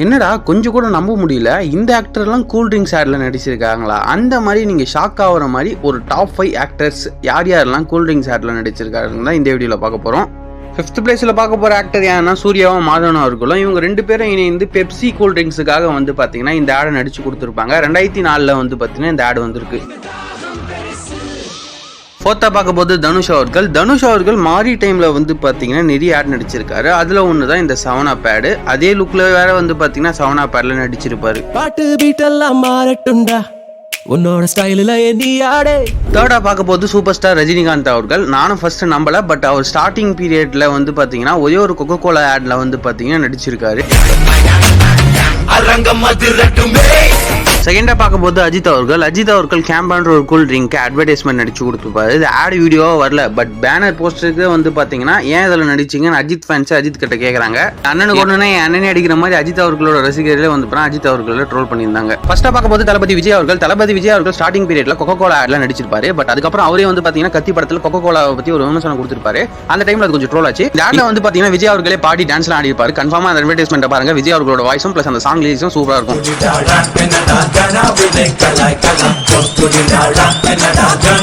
என்னடா கொஞ்சம் கூட நம்ப முடியல, இந்த ஆக்டர்லாம் கூல் ட்ரிங்க்ஸ் ஆட்ல நடிச்சிருக்காங்களா? அந்த மாதிரி நீங்க ஷாக் ஆகிற மாதிரி ஒரு டாப் 5 ஆக்டர்ஸ் யார் யாரெல்லாம் கூல் ட்ரிங்க்ஸ் ஆட்ல நடிச்சிருக்காருன்னு தான் இந்த வீடியோவில் பார்க்க போகிறோம். 5th பிளேஸில் பார்க்க போகிற ஆக்டர் யாருன்னா சூர்யாவும் மாதவனும் அவர்களும். இவங்க 2 பேரும் இணைந்து பெப்சி கூல் ட்ரிங்க்ஸுக்காக வந்து பார்த்தீங்கன்னா இந்த ஆடை நடிச்சு கொடுத்துருப்பாங்க. 2004 வந்து பார்த்தீங்கன்னா இந்த ஆடு வந்திருக்கு. 4th பார்க்க போது தனுஷ் அவர்கள் மாரி டைம்ல வந்து பாத்தீங்கன்னா நிறைய ஆட் நடிச்சிருக்காரு. அதுல ஒண்ணுதான் இந்த 7up ஆட். அதே லுக்ல வேற வந்து பாத்தீங்கன்னா 7up ஆட்ல நடிச்சிருப்பாரு. பாட்டு பீட் எல்லாம் மாறட்டும்டா உன்னோட ஸ்டைல்ல நீ ஆடே. 3rd பார்க்க போது சூப்பர் ஸ்டார் ரஜினிகாந்த் அவர்கள். நானும் ஃபர்ஸ்ட் நம்பல, பட் அவர் ஸ்டார்டிங் பீரியட்ல வந்து பாத்தீங்கன்னா ஒரே ஒரு கொக்கோ கோலா ஆட்ல வந்து பாத்தீங்கன்னா நடிச்சிருக்காரு. செகண்டா பார்க்க போது அஜித் அவர்கள் கேம்பான்ற ஒரு கூல் ட்ரிங்க் அட்வர்டைஸ்மெண்ட் நடிச்சு கொடுத்துருப்பாரு. இது ஆட் வீடியோவா வரல, பட் பேனர் போஸ்டருக்கு வந்து பாத்தீங்கன்னா ஏன் இதில் நடிச்சிங்கன்னு அஜித் ஃபேன்ஸ் அஜித் கிட்ட கேட்கறாங்க. அண்ணனுக்கு ஒண்ணுனா என் அண்ணனே அடிக்கிற மாதிரி அஜித் அவர்களோட ரசிகர்களே வந்து அஜித் அவர்களை ட்ரோல் பண்ணியிருந்தாங்க. ஃபர்ஸ்டா பார்க்க போது தளபதி விஜய் அவர்கள் ஸ்டார்டிங் பீரியட்ல கொக்கோ கோலா ஆட்ல நடிச்சிருப்பாரு. பட் அதுக்கப்புறம் அவரே வந்து பாத்தீங்கன்னா கத்தி படத்துல கொக்கோ கோலாவை பத்தி ஒரு விமர்சனம் கொடுத்திருப்பாரு. அந்த டைம்ல அது கொஞ்சம் ட்ரோல் ஆச்சு. இந்த ஆட்ல வந்து பாத்தீங்கன்னா விஜய் அவர்களே பாடி டான்ஸ்லாம் ஆடி இருப்பாரு. கன்ஃபார்மா அந்த அட்வர்டைஸ்மெண்ட் பாருங்க. விஜய் அவர்களோட வாய்ஸும் பிளஸ் அந்த சாங் லிரிக்ஸும் சூப்பரா இருக்கும்.